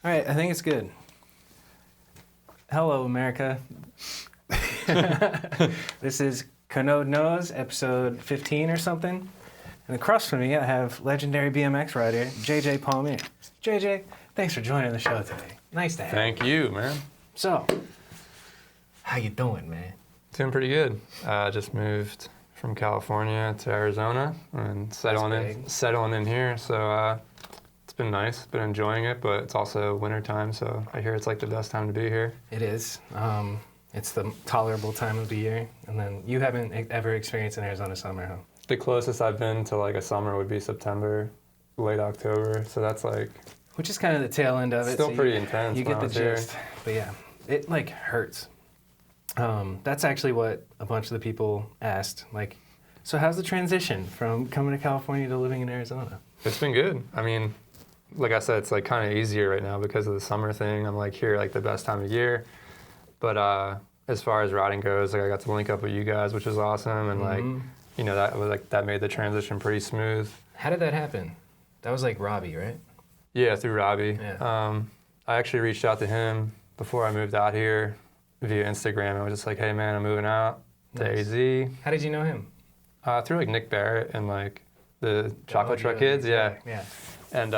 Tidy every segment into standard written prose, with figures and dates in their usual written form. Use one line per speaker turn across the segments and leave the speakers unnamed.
All right, I think it's good. Hello, America. This is Kanode Knows, episode 15 or something. And across from me, I have legendary BMX rider, JJ Palmere. JJ, thanks for joining the show today. Nice to have you.
Thank you, man.
So, how you doing, man?
Doing pretty good. Just moved from California to Arizona and settling in here. So it's been nice. Been enjoying it, but it's also winter time, so I hear it's like the best time to be here.
It is. It's the tolerable time of the year. And then you haven't ever experienced an Arizona summer, huh?
The closest I've been to like a summer would be September, late October. So that's like...
Which is kind of the tail end of it.
Still so pretty intense.
You get the gist. Here. But yeah, it like hurts. That's actually what a bunch of the people asked. Like, so how's the transition from coming to California to living in Arizona?
It's been good. I mean, like I said, it's like kind of easier right now because of the summer thing. I'm like here like the best time of year. But as far as riding goes, like I got to link up with you guys, which is awesome, and like you know that made the transition pretty smooth.
How did that happen? That was like Robbie, right?
Yeah, through Robbie.
Yeah.
I actually reached out to him before I moved out here via Instagram. I was just like, hey man, I'm moving out to AZ.
How did you know him?
Through like Nick Barrett and like the Chocolate Truck Kids. Yeah.
Yeah.
And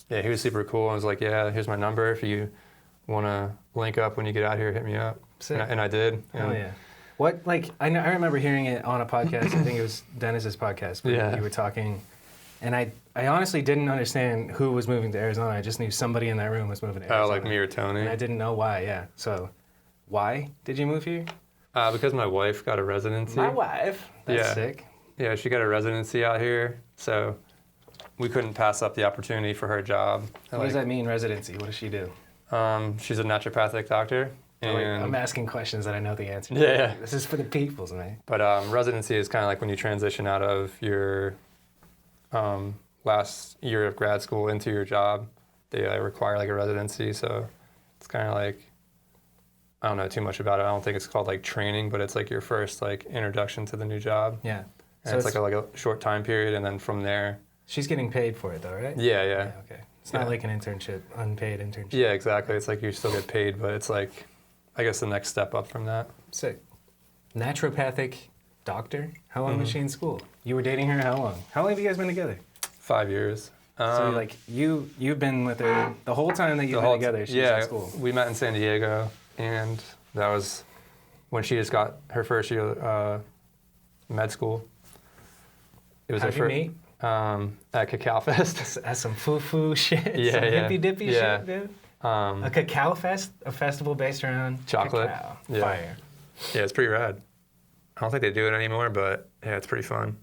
yeah, he was super cool. I was like, yeah, here's my number. If you want to link up when you get out here, hit me up. And I did.
Oh yeah. What, like, I remember hearing it on a podcast. I think it was Dennis's podcast. Where you were talking. And I honestly didn't understand who was moving to Arizona. I just knew somebody in that room was moving to Arizona.
Oh, like me or Tony?
And I didn't know why, yeah. So, why did you move here?
Because my wife got a residency.
My wife? That's sick.
Yeah, she got a residency out here. So, we couldn't pass up the opportunity for her job.
What does that mean, residency? What does she do?
She's a naturopathic doctor.
And I'm asking questions that I know the answer to.
Yeah.
This is for the peoples, man.
But residency is kind of like when you transition out of your last year of grad school into your job. They require like a residency, so it's kind of like, I don't know too much about it. I don't think it's called like training, but it's like your first like introduction to the new job.
Yeah.
And so it's like a short time period, and then from there.
She's getting paid for it though, right?
Yeah.
Okay. It's not like an internship, unpaid internship.
Yeah, exactly. It's like you still get paid, but it's like, I guess the next step up from that.
Sick. Naturopathic doctor? How long was she in school? You were dating her how long? How long have you guys been together?
5 years.
So like you've been with her the whole time that you've been together. She's in school.
We met in San Diego, and that was when she just got her first year med school. It was
How'd you meet?
At Cacao Fest.
That's some foo-foo shit.
Yeah,
some
yeah.
hippy-dippy
Yeah.
shit, dude. A Cacao Fest? A festival based around
chocolate.
Cacao.
Yeah.
Fire.
Yeah, it's pretty rad. I don't think they do it anymore, but yeah, it's pretty fun.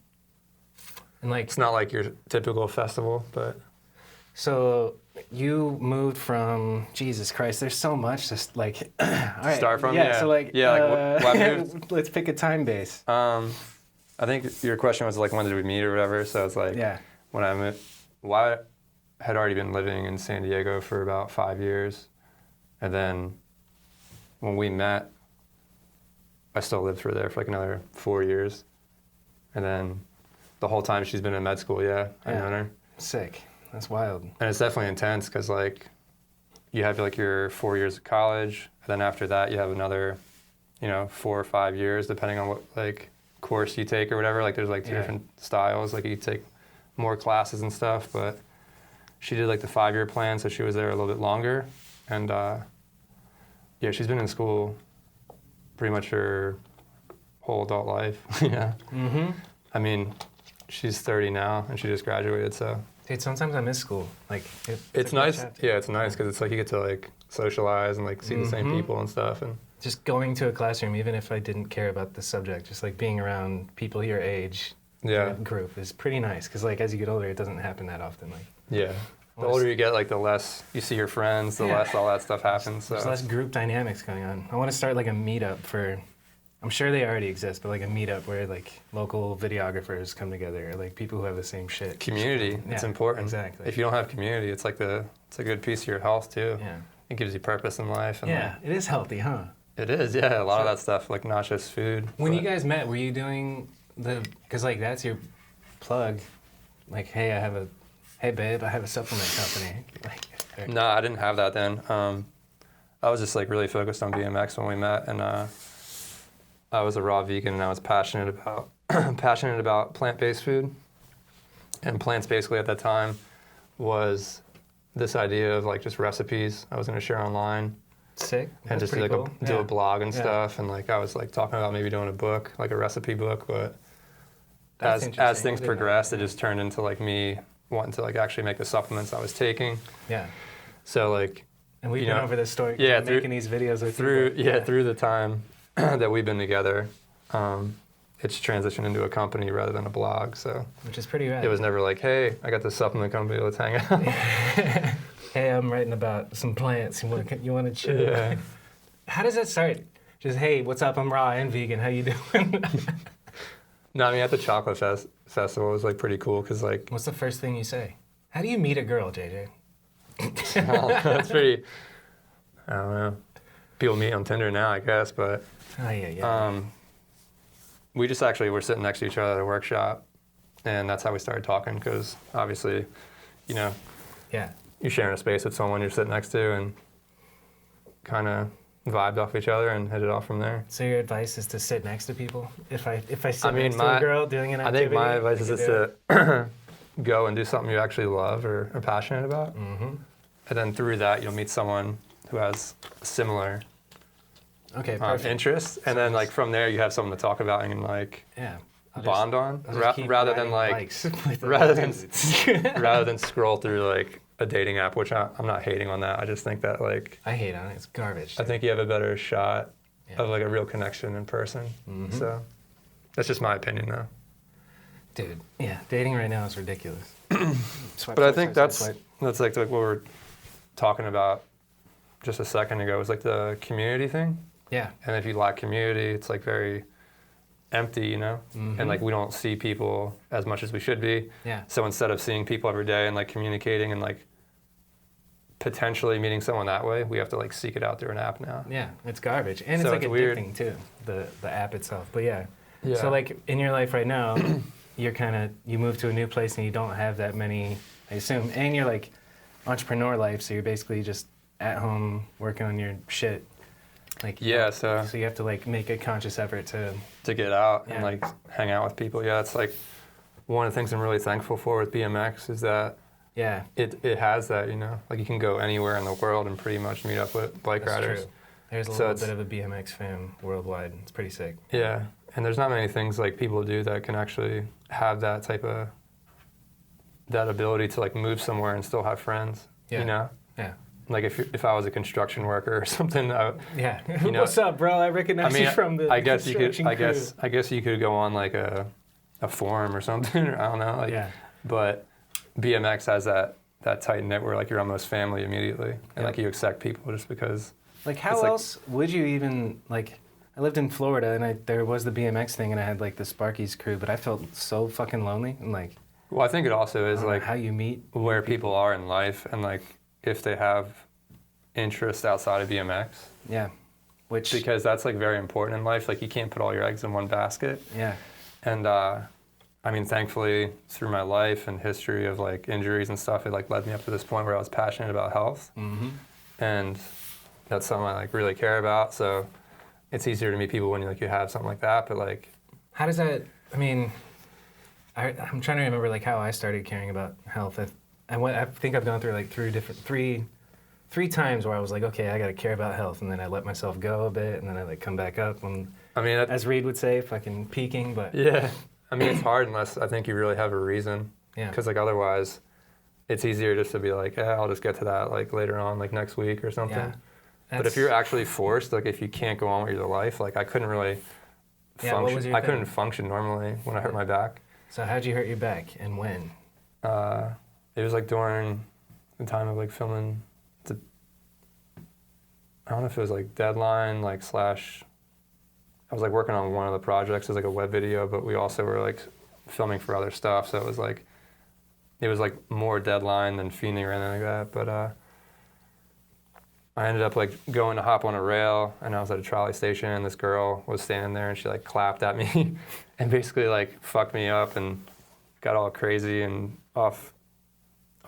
And like,
it's not like your typical festival, but...
So you moved from, Jesus Christ, there's so much to like, all right.
Start from?
Yeah, so like, let's pick a time base.
I think your question was like, when did we meet or whatever, so it's like, when I met, I had already been living in San Diego for about 5 years, and then when we met, I still lived there for like another 4 years, and then the whole time she's been in med school, I've known her.
Sick. That's wild.
And it's definitely intense because like you have like your 4 years of college, and then after that you have another, 4 or 5 years depending on what like course you take or whatever. Like there's like two different styles. Like you take more classes and stuff, but she did like the 5-year plan, so she was there a little bit longer. And she's been in school pretty much her whole adult life. Yeah. Mm-hmm. I mean, she's 30 now, and she just graduated, so.
Dude, sometimes I miss school. Like,
it's nice. Yeah, it's nice because it's like you get to like socialize and like see the same people and stuff. And
just going to a classroom, even if I didn't care about the subject, just like being around people your age group is pretty nice. Because like as you get older, it doesn't happen that often. Like,
yeah. The older you get, like the less you see your friends, the less all that stuff happens. So.
There's less group dynamics going on. I want to start like a meetup for, I'm sure they already exist, but like a meetup where like local videographers come together, or like people who have the same shit.
Community, it's important.
Exactly.
If you don't have community, it's like it's a good piece of your health too.
Yeah.
It gives you purpose in life. And
it is healthy, huh?
It is, yeah. A lot of that stuff, like not just food.
When you guys met, were you doing because like that's your plug, like, hey babe, I have a supplement company. Like, Or?
No, I didn't have that then. I was just like really focused on BMX when we met, and I was a raw vegan, and I was passionate about passionate about plant-based food. And PlantsBasically at that time was this idea of like just recipes I was going to share online.
Sick.
And
That's
just like
cool.
do a blog and stuff, and like I was like talking about maybe doing a book, like a recipe book, but as things progressed, it just turned into like me wanting to like actually make the supplements I was taking.
Yeah.
So like,
and we've been over this story.
Yeah,
making these videos with
through
you.
Through the time that we've been together, it's transitioned into a company rather than a blog. So
which is pretty rad.
It was never like, hey, I got this supplement company, let's hang out.
Hey, I'm writing about some plants. You want to chill?
Yeah.
How does that start? Just, hey, what's up? I'm raw and vegan. How you doing?
No, I mean at the chocolate festival it was like pretty cool because like.
What's the first thing you say? How do you meet a girl, JJ?
That's pretty. I don't know. People meet on Tinder now, I guess, but.
Oh yeah.
We just actually were sitting next to each other at a workshop, and that's how we started talking. Because obviously, you know.
Yeah.
You're sharing a space with someone you're sitting next to, and kind of vibed off each other and hit it off from there.
So your advice is to sit next to people? If I sit next to a girl doing an activity?
I think my advice is just to go and do something you actually love or are passionate about.
Mm-hmm.
And then through that, you'll meet someone who has similar interests. And then like from there, you have something to talk about and like bond on. Rather than scroll through like a dating app, which I'm not hating on that. I just think that like
I hate on it. It's garbage.
I think you have a better shot of like a real connection in person. Mm-hmm. So that's just my opinion, though.
Dude, yeah, dating right now is ridiculous.
But I think that's like what we were talking about just a second ago. Was like the community thing.
Yeah.
And if you lack community, it's like very empty, you know? Mm-hmm. And like we don't see people as much as we should be.
Yeah.
So instead of seeing people every day and like communicating and like potentially meeting someone that way, we have to like seek it out through an app now.
Yeah, it's garbage. And
so
it's like
weird.
Addicting too, the app itself. But yeah. So like in your life right now, you move to a new place and you don't have that many, I assume, and you're like entrepreneur life, so you're basically just at home working on your shit. Like so you have to like make a conscious effort to
get out and like hang out with people. Yeah, it's like one of the things I'm really thankful for with BMX is that it has that, you know, like you can go anywhere in the world and pretty much meet up with bike riders.
True. There's a little bit of a BMX fan worldwide. It's pretty sick.
Yeah, and there's not many things like people do that can actually have that type of that ability to like move somewhere and still have friends. You know.
Yeah.
Like if I was a construction worker or something,
you know, what's up, bro? I recognize you from the construction crew.
I guess you could go on like a forum or something. Or I don't know. Like, but BMX has that tight knit where like you're almost family immediately, and like you accept people just because.
Like how else would you even like? I lived in Florida and there was the BMX thing and I had like the Sparky's crew, but I felt so fucking lonely and like.
Well, I think it also is like
how you meet
where people are in life and like. If they have interests outside of BMX.
Yeah.
Because that's like very important in life. Like you can't put all your eggs in one basket.
Yeah.
And I mean, thankfully through my life and history of like injuries and stuff, it like led me up to this point where I was passionate about health. Mm-hmm. And that's something I like really care about. So it's easier to meet people when you have something like that. But like.
How does that, I mean, I'm trying to remember like how I started caring about health. I think I've gone through like three times where I was like, okay, I got to care about health, and then I let myself go a bit, and then I like come back up. And
I mean,
as Reed would say, fucking peaking. But
yeah, I mean, it's hard unless I think you really have a reason. Yeah. Because like otherwise, it's easier just to be like, yeah, I'll just get to that like later on, like next week or something. Yeah. But if you're actually forced, like if you can't go on with your life, like I couldn't really function. I couldn't function normally when I hurt my back.
So how'd you hurt your back, and when?
It was like during the time of like filming I don't know if it was like deadline, like / I was like working on one of the projects. It was like a web video, but we also were like filming for other stuff. So it was like more deadline than fiending or anything like that. But I ended up like going to hop on a rail, and I was at a trolley station, and this girl was standing there, and she like clapped at me and basically like fucked me up and got all crazy and off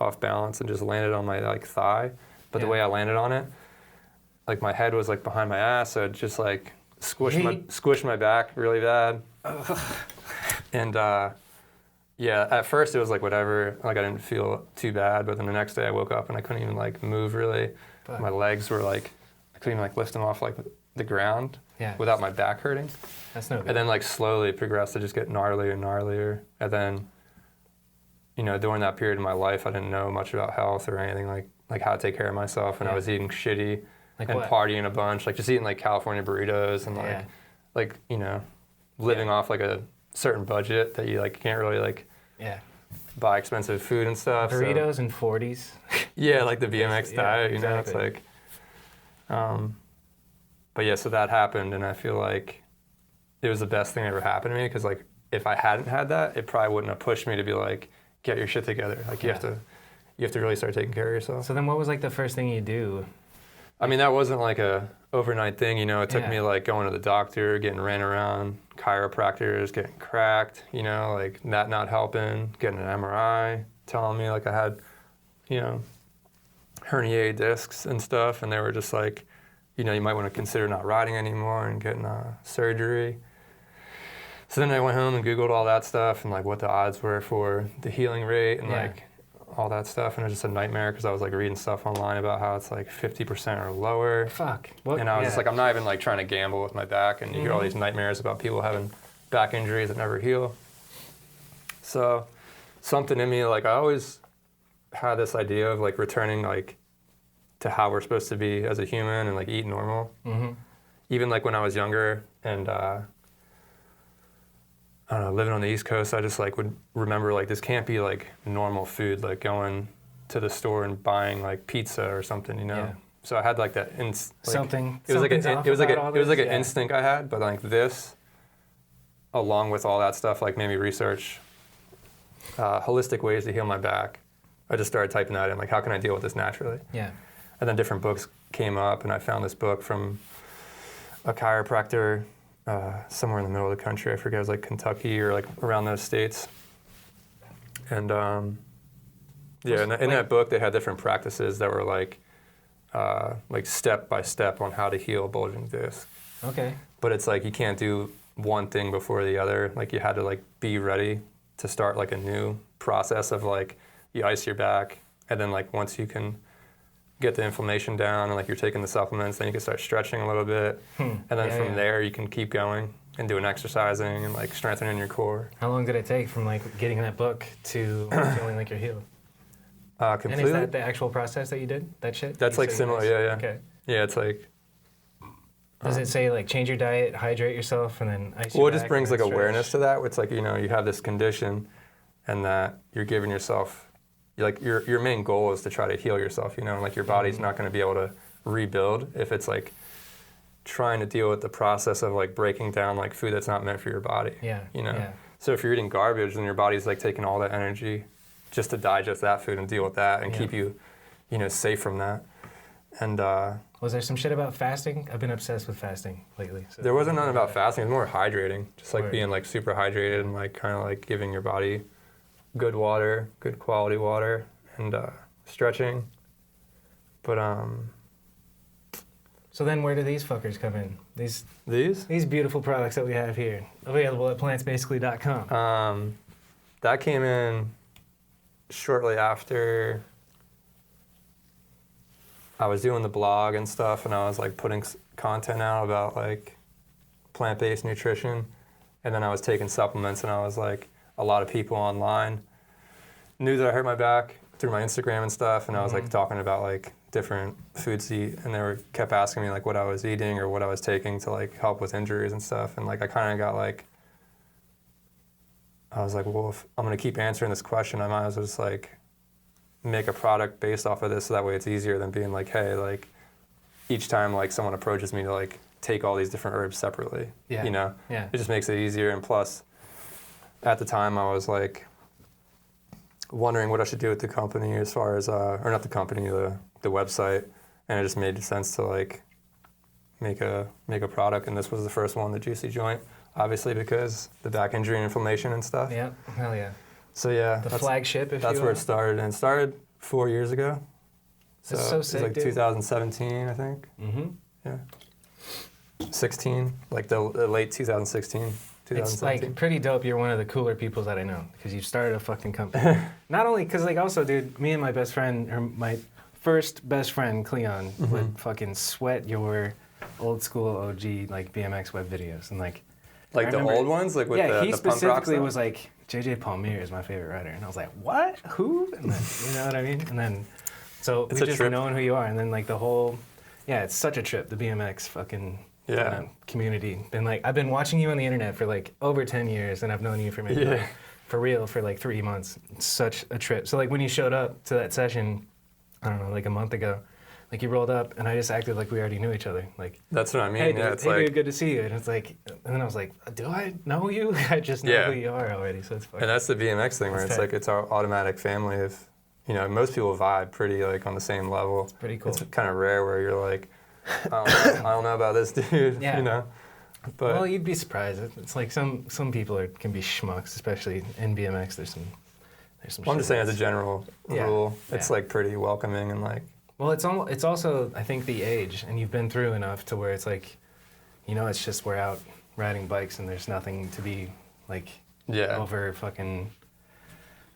off balance and just landed on my like thigh. But the way I landed on it, like my head was like behind my ass, so it just like squished my back really bad. And yeah, at first it was like whatever, like I didn't feel too bad, but then the next day I woke up and I couldn't even like move really. Fuck. My legs were like, I couldn't even like lift them off like the ground without my back hurting.
That's no good.
And then like slowly progressed to just get gnarlier and gnarlier. And then, you know, during that period of my life, I didn't know much about health or anything like how to take care of myself, and I was eating shitty and partying a bunch, like just eating like California burritos and like you know, living off like a certain budget that you like can't really like buy expensive food and stuff.
Burritos and 40s.
Yeah, like the BMX diet, you know, it's like, but yeah, so that happened, and I feel like it was the best thing that ever happened to me, because like if I hadn't had that, it probably wouldn't have pushed me to be like, get your shit together. Like you have to really start taking care of yourself.
So then what was like the first thing you do?
I mean, that wasn't like a overnight thing, you know. It took me like going to the doctor, getting ran around, chiropractors, getting cracked, you know, like that not helping, getting an MRI, telling me like I had, you know, herniated discs and stuff, and they were just like, you know, you might want to consider not riding anymore and getting surgery. So then I went home and Googled all that stuff and like what the odds were for the healing rate and like all that stuff, and it was just a nightmare because I was like reading stuff online about how it's like 50% or lower.
Fuck. What?
And I was just like, I'm not even like trying to gamble with my back, and you hear all these nightmares about people having back injuries that never heal. So something in me, like I always had this idea of like returning like to how we're supposed to be as a human and like eat normal. Even like when I was younger and I don't know, living on the East Coast, I just like would remember like this can't be like normal food, like going to the store and buying like pizza or something, you know. Yeah. So I had like that it was like an instinct I had, but like this, along with all that stuff, like made me research holistic ways to heal my back. I just started typing that in, like how can I deal with this naturally? Yeah. And then different books came up, and I found this book from a chiropractor. Somewhere in the middle of the country. I forget, it was like Kentucky or like around those states. And in that book they had different practices that were like step by step on how to heal a bulging disc. Okay. But it's like you can't do one thing before the other. Like you had to like be ready to start like a new process of like you ice your back, and then like once you can get the inflammation down and like you're taking the supplements, then you can start stretching a little bit. And then from there you can keep going and doing exercising and like strengthening your core.
How long did it take from like getting that book to feeling like you're healed?
Completely.
And is that the actual process that you did? That shit?
That's like similar, yeah. Okay. Yeah, it's like...
Does it say like change your diet, hydrate yourself, and then ice your back?
Well, it just brings like awareness to that. It's like, you know, you have this condition and that you're giving yourself... Like your main goal is to try to heal yourself, you know, and like your body's not going to be able to rebuild if it's like trying to deal with the process of like breaking down like food that's not meant for your body. Yeah. You know. Yeah. So if you're eating garbage, then your body's like taking all that energy just to digest that food and deal with that and keep you, you know, safe from that. And
was there some shit about fasting? I've been obsessed with fasting lately. So.
There wasn't none about fasting. It was more hydrating, just like being like super hydrated and like kind of like giving your body good water, good quality water, and stretching. But
so then where do these fuckers come in? These beautiful products that we have here, available at PlantsBasically.com.
That came in shortly after I was doing the blog and stuff, and I was like putting content out about like plant-based nutrition, and then I was taking supplements, and I was like, a lot of people online knew that I hurt my back through my Instagram and stuff, and I was like talking about like different foods to eat, and they kept asking me like what I was eating or what I was taking to like help with injuries and stuff, and like I kind of got like, I was like, well, if I'm gonna keep answering this question, I might as well just like make a product based off of this, so that way it's easier than being like, hey, like each time like someone approaches me to like take all these different herbs separately, you know, it just makes it easier. And plus, at the time, I was like wondering what I should do with the company as far as, or not the company, the website, and it just made sense to like make a product. And this was the first one, the Juicy Joint, obviously because the back injury and inflammation and stuff.
Yeah, hell yeah.
So yeah,
the flagship.
That's where it started, and it started 4 years ago. So
That's so
it was
sick,
like
dude.
2017, I think.
Mm-hmm.
Yeah. 16, like the late 2016.
It's like pretty dope. You're one of the cooler people that I know because you started a fucking company. Not only because like also, dude, me and my best friend, or my first best friend, Cleon, would fucking sweat your old school OG like BMX web videos and like
the old ones, like with
he
the
specifically
punk rock
was like Palmere is my favorite rider, and I was like, what? Who? And then, you know what I mean? And then so
It's
we
a
just
trip.
knowing who you are, and then like the whole it's such a trip. The BMX fucking. Community. And like I've been watching you on the internet for like over 10 years, and I've known you for maybe like, for real for like 3 months. It's such a trip. So like when you showed up to that session, I don't know, like a month ago, like you rolled up and I just acted like we already knew each other. Like
that's what I mean.
Hey, dude,
yeah, it's
hey,
like
dude, good to see you. And it's like, and then I was like, do I know you? I just know who you are already. So it's fun.
And that's the BMX thing where it's like it's our automatic family. If most people vibe pretty like on the same level.
It's pretty cool.
It's kind of rare where you're like, I don't know about this dude.
Yeah.
But
well, you'd be surprised. It's like some people can be schmucks, especially in BMX. There's some.
I'm just saying as a general rule, it's like pretty welcoming and like.
Well, it's also I think the age, and you've been through enough to where it's like, it's just we're out riding bikes and there's nothing to be like over fucking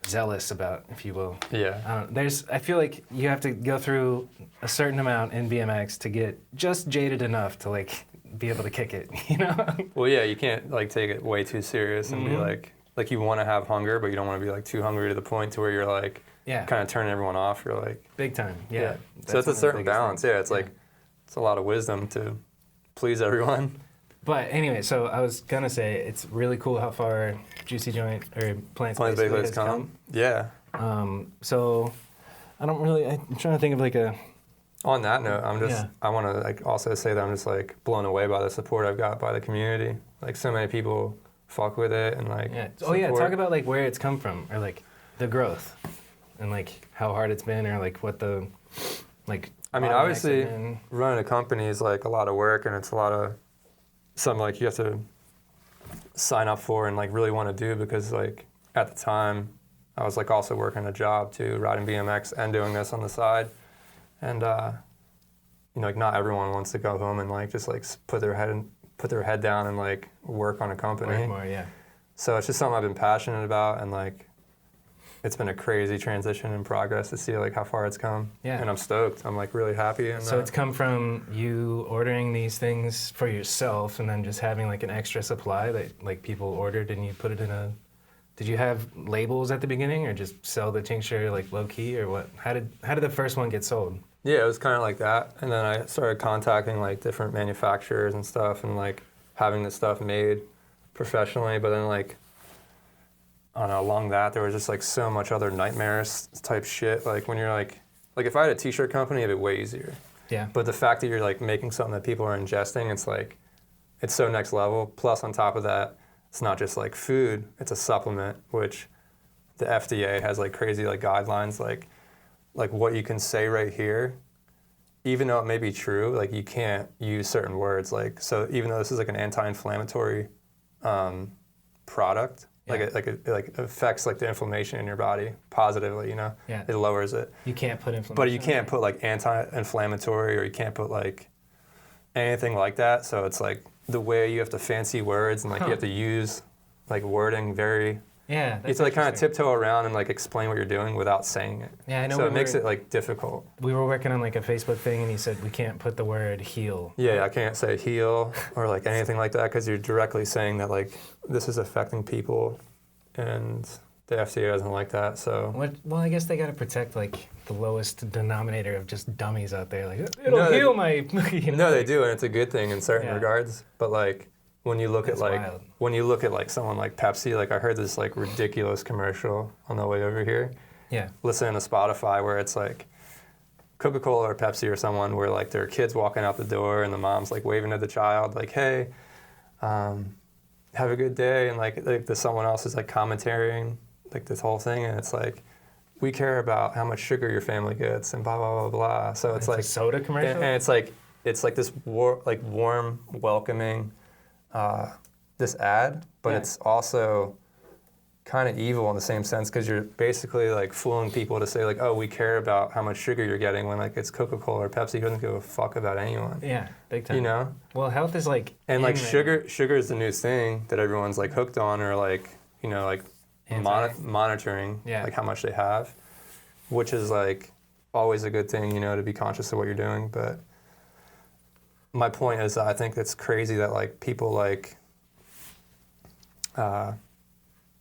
zealous about, if you will.
Yeah.
I feel like you have to go through a certain amount in BMX to get just jaded enough to like be able to kick it,
Well, yeah, you can't like take it way too serious and be like you want to have hunger, but you don't want to be like too hungry to the point to where you're like kind of turning everyone off. You're like
big time. Yeah.
So it's a certain balance. Yeah, it's like it's a lot of wisdom to please everyone.
But anyway, so I was gonna say it's really cool how far Juicy Joint or PlantsBasically has come.
Yeah.
So I'm trying to think of like a.
On that note, I want to like also say that I'm just like blown away by the support I've got by the community. Like so many people fuck with it and like.
Yeah. Oh yeah, talk about like where it's come from or like the growth, and like how hard it's been or like what the, like.
I mean, obviously, running a company is like a lot of work and it's a lot of something like you have to sign up for and like really want to do because like at the time I was like also working a job too, riding BMX and doing this on the side. And like not everyone wants to go home and like just like put their head down and like work on a company.
Work more, yeah.
So it's just something I've been passionate about, and like it's been a crazy transition and progress to see like how far it's come.
Yeah.
And I'm stoked. I'm like really happy. And
so it's come from you ordering these things for yourself and then just having like an extra supply that like people ordered and you put it in a. Did you have labels at the beginning, or just sell the tincture like low key, or what? How did the first one get sold?
Yeah, it was kind of like that, and then I started contacting like different manufacturers and stuff, and like having the stuff made professionally. But then like, I don't know, along that there was just like so much other nightmares type shit. Like when you're like if I had a t-shirt company, it'd be way easier.
Yeah.
But the fact that you're like making something that people are ingesting, it's so next level. Plus on top of that, it's not just like food, it's a supplement, which the FDA has like crazy like guidelines, like what you can say right here, even though it may be true, like you can't use certain words. Like, so even though this is like an anti-inflammatory product, it affects like the inflammation in your body positively, it lowers it.
You can't put inflammation.
But you can't put like anti-inflammatory, or you can't put like anything like that. So it's like, the way you have to fancy words and like you have to use like wording very.
Yeah.
You have to like kind of tiptoe around and like explain what you're doing without saying it.
Yeah, I know.
So it makes it like difficult.
We were working on like a Facebook thing, and he said we can't put the word heal.
Yeah, I can't say heal or like anything like that because you're directly saying that like this is affecting people, and the FDA doesn't like that. So.
Well, I guess they got to protect like the lowest denominator of just dummies out there. Like it'll heal my.
No, they do, and it's a good thing in certain regards. But like when you look at like someone like Pepsi, like I heard this like ridiculous commercial on the way over here.
Yeah.
Listening to Spotify where it's like Coca-Cola or Pepsi or someone where like there are kids walking out the door and the mom's like waving at the child like, hey, have a good day, and like someone else is like commentating like this whole thing, and it's like, we care about how much sugar your family gets and blah blah blah blah. So it's like
a soda commercial,
and it's like this warm, welcoming this ad, but it's also kind of evil in the same sense because you're basically like fooling people to say like, oh, we care about how much sugar you're getting when like it's Coca-Cola or Pepsi. Who doesn't give a fuck about anyone?
Yeah, big time.
You know?
Well, health is like...
And like sugar is the new thing that everyone's like hooked on or like, you know, like monitoring like how much they have, which is like always a good thing, you know, to be conscious of what you're doing. But my point is that I think it's crazy that like people like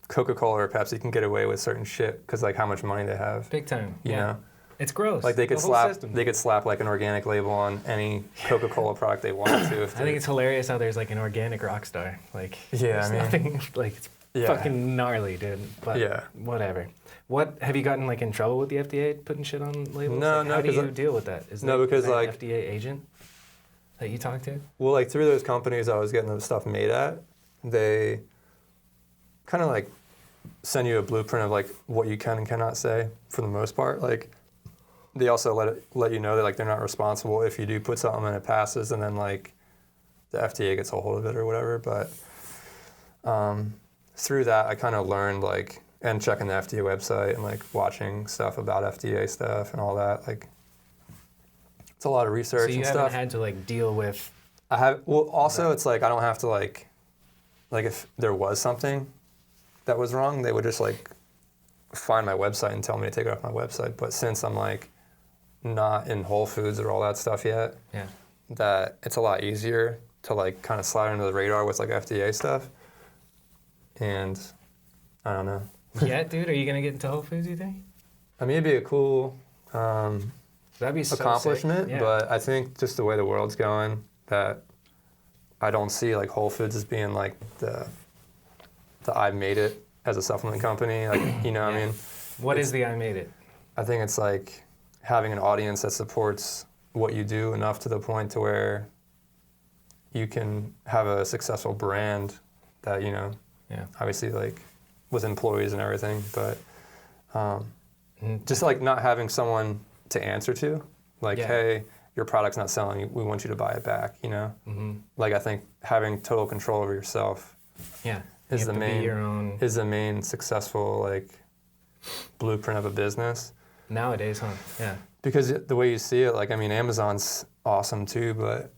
Coca-Cola or Pepsi can get away with certain shit because like how much money they have.
Big time.
You know?
It's gross.
Like they could slap like an organic label on any Coca-Cola product they wanted to. If
I think it's hilarious how there's like an organic rock star. Like
nothing
like it's fucking gnarly, dude. But whatever. What have you gotten like in trouble with the FDA putting shit on labels?
No,
like,
no.
How do you deal with that? Is that
because
an
like
FDA agent that you talk to?
Well, like through those companies I was getting the stuff made at, they kind of like send you a blueprint of like what you can and cannot say for the most part. Like they also let you know that like they're not responsible if you do put something and it passes and then like the FDA gets a hold of it or whatever. But through that I kind of learned like, and checking the FDA website and like watching stuff about FDA stuff and all that, like it's a lot of research and stuff.
So you haven't had to like deal with...
I have, well also it's like I don't have to like if there was something that was wrong, they would just like find my website and tell me to take it off my website. But since I'm like not in Whole Foods or all that stuff yet, that it's a lot easier to like kind of slide under the radar with like FDA stuff. And I don't know.
Yeah, dude, are you gonna get into Whole Foods, you think?
I mean, it'd be a cool
that'd be so
accomplishment,
sick.
but I think just the way the world's going, that I don't see like Whole Foods as being like the I made it as a supplement company, like, you know what I mean?
What is the I made it?
I think it's like having an audience that supports what you do enough to the point to where you can have a successful brand that, you know, obviously like with employees and everything, but just like not having someone to answer to, like, hey, your product's not selling, we want you to buy it back, you know? Like I think having total control over yourself is the main successful like blueprint of a business
nowadays, huh? Yeah.
Because the way you see it, like I mean, Amazon's awesome too, but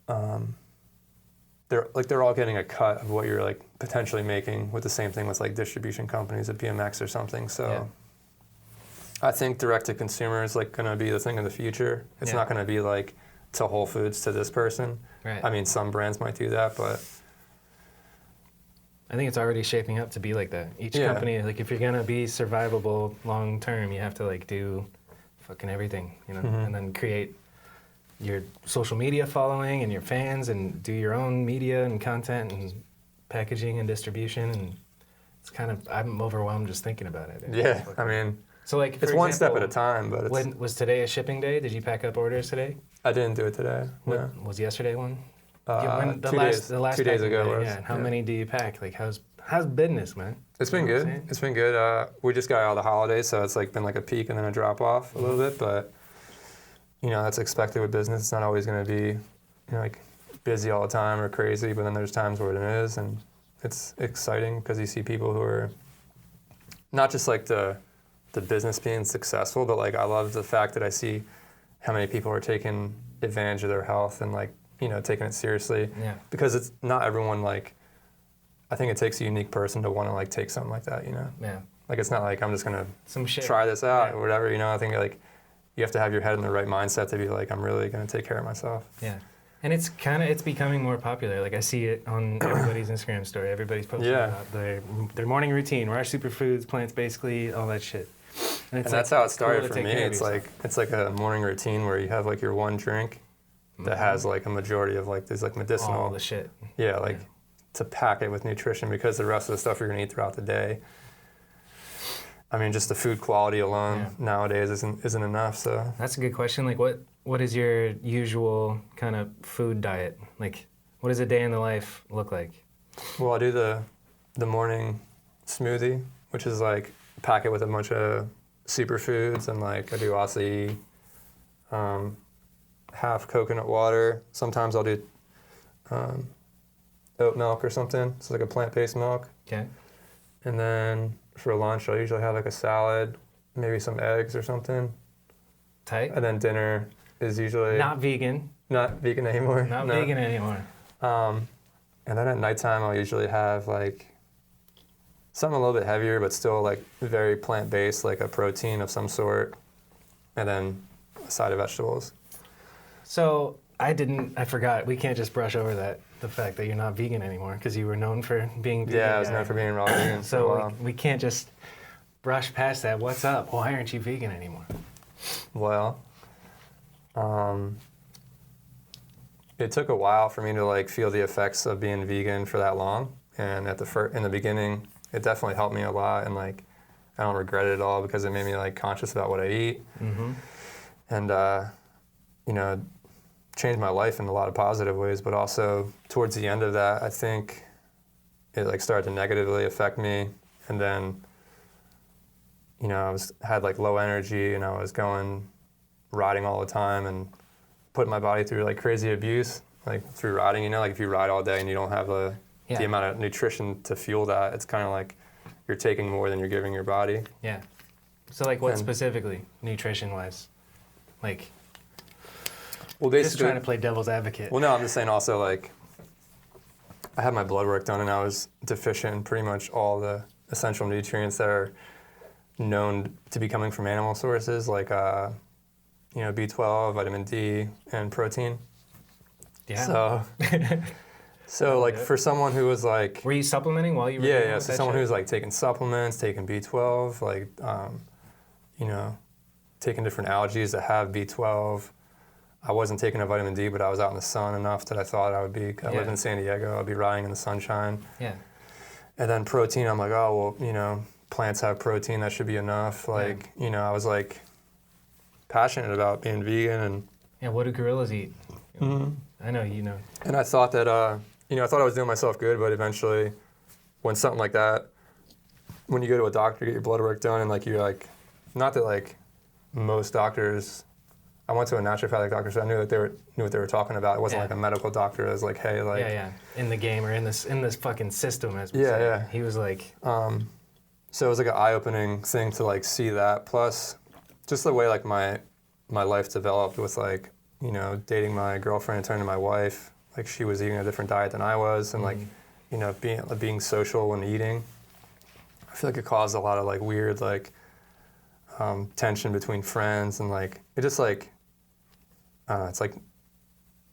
they're all getting a cut of what you're like potentially making with the same thing with like distribution companies at BMX or something. So I think direct to consumer is like going to be the thing of the future. It's not going to be like to Whole Foods to this person.
Right.
I mean, some brands might do that, but
I think it's already shaping up to be like that. Each company, like if you're gonna be survivable long term, you have to like do fucking everything, you know, and then create your social media following and your fans and do your own media and content and packaging and distribution, and it's kind of, I'm overwhelmed just thinking about it.
Yeah, I mean,
so like
it's one step at a time, but it's...
Was today a shipping day? Did you pack up orders today?
I didn't do it today. No.
Was yesterday one?
The last 2 days ago.
How many do you pack? Like how's business, man?
It's been good. It's been good. We just got out of the holidays, so it's like been like a peak and then a drop off a little bit, but you know, that's expected with business. It's not always going to be, you know, like busy all the time or crazy, but then there's times where it is, and it's exciting because you see people who are not just like the business being successful, but like I love the fact that I see how many people are taking advantage of their health and like, you know, taking it seriously. Yeah. Because it's not everyone like, I think it takes a unique person to want to like take something like that, you know? Yeah. Like it's not like I'm just going to try this out or whatever, you know? I think like you have to have your head in the right mindset to be like, I'm really going to take care of myself. Yeah. And it's becoming more popular. Like I see it on everybody's Instagram story. Everybody's posting about their morning routine, our superfoods, PlantsBasically, all that shit. And that's how it started for me. It's like a morning routine where you have like your one drink that has like a majority of like these like medicinal. All the shit. Yeah, like to pack it with nutrition, because the rest of the stuff you're gonna eat throughout the day, I mean, just the food quality alone nowadays isn't enough. So that's a good question. Like what is your usual kind of food diet? Like what does a day in the life look like? Well, I do the morning smoothie, which is like pack it with a bunch of superfoods, and like I do acai, half coconut water. Sometimes I'll do oat milk or something. It's like a plant-based milk. Okay. And then for lunch, I'll usually have like a salad, maybe some eggs or something.
Tight.
And then dinner is usually...
Not vegan.
Not vegan anymore.
Not vegan anymore.
And then at nighttime, I'll usually have like something a little bit heavier, but still like very plant-based, like a protein of some sort, and then a side of vegetables.
So I forgot, we can't just brush over the fact that you're not vegan anymore, because you were known for being vegan.
Yeah, I was known for being raw vegan.
So we can't just brush past that. What's up? Why aren't you vegan anymore?
Well, it took a while for me to like feel the effects of being vegan for that long, and in the beginning, it definitely helped me a lot, and like I don't regret it at all because it made me like conscious about what I eat, and you know, changed my life in a lot of positive ways. But also towards the end of that, I think it like started to negatively affect me, and then you know I had like low energy, and I was riding all the time and putting my body through like crazy abuse, like through riding, you know, like if you ride all day and you don't have the amount of nutrition to fuel that, it's kind of like you're taking more than you're giving your body.
Yeah. So like what specifically, nutrition-wise? Like,
well, basically,
just trying to play devil's advocate.
Well, no, I'm just saying also like, I had my blood work done and I was deficient in pretty much all the essential nutrients that are known to be coming from animal sources, like you know, B12, vitamin D, and protein.
Yeah.
So like for someone who was like...
Were you supplementing while you were
doing Yeah, so someone who was like taking supplements, taking B12, like, you know, taking different algaes that have B12. I wasn't taking a vitamin D, but I was out in the sun enough that I thought I would be. I live in San Diego, I'd be riding in the sunshine.
Yeah.
And then protein, I'm like, oh, well, you know, plants have protein, that should be enough. Like, you know, I was like passionate about being vegan. And
yeah, what do gorillas eat? I know, you know.
And I thought that, you know, I thought I was doing myself good, but eventually when something like that, when you go to a doctor to get your blood work done and like you're like, not that like most doctors, I went to a naturopathic doctor, so I knew what they were talking about. It wasn't like a medical doctor. It was like, hey, like...
Yeah, in the game or in this fucking system, as we say.
Yeah.
He was like...
So it was like an eye-opening thing to like see that. Plus, just the way like my life developed with like, you know, dating my girlfriend and turning to my wife. Like she was eating a different diet than I was, and like, you know, being social when eating. I feel like it caused a lot of like weird like tension between friends, and like it just like it's like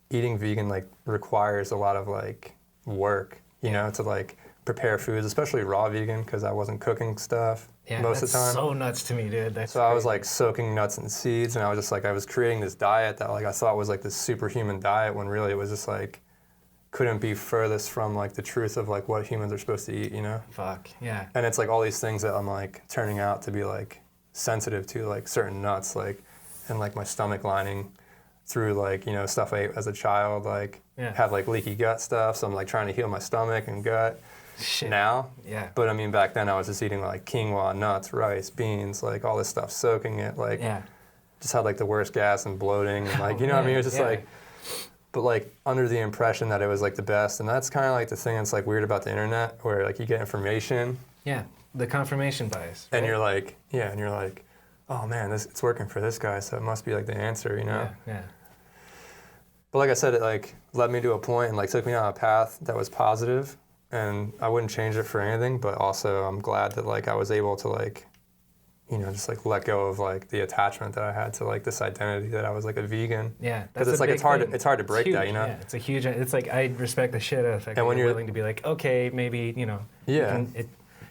eating vegan like requires a lot of like work, you know, to like prepare foods, especially raw vegan, because I wasn't cooking stuff most of the time.
That's so nuts to me, dude. That's
so crazy. I was like soaking nuts and seeds, and I was just like, I was creating this diet that like I thought was like this superhuman diet, when really it was just like couldn't be furthest from like the truth of like what humans are supposed to eat, you know?
Fuck, yeah.
And it's like all these things that I'm like turning out to be like sensitive to, like certain nuts, like, and like my stomach lining through like, you know, stuff I ate as a child, like have like leaky gut stuff. So I'm like trying to heal my stomach and gut now. Yeah. But I mean, back then I was just eating like quinoa, nuts, rice, beans, like all this stuff, soaking it, like just had like the worst gas and bloating and like, you know what I mean? It was just like, but like under the impression that it was like the best. And that's kind of like the thing that's like weird about the internet, where like you get information.
Yeah, the confirmation bias.
Right? And you're like, oh man, it's working for this guy, so it must be like the answer, you know?
Yeah.
But like I said, it like led me to a point and like took me on a path that was positive, and I wouldn't change it for anything. But also I'm glad that like I was able to like, you know, just like let go of like the attachment that I had to like this identity that I was like a vegan.
Yeah,
because it's like it's hard to break that, you know.
Yeah, it's a huge. It's like I respect the shit out of it. And when you're willing to be like, okay, maybe, you know.
Yeah.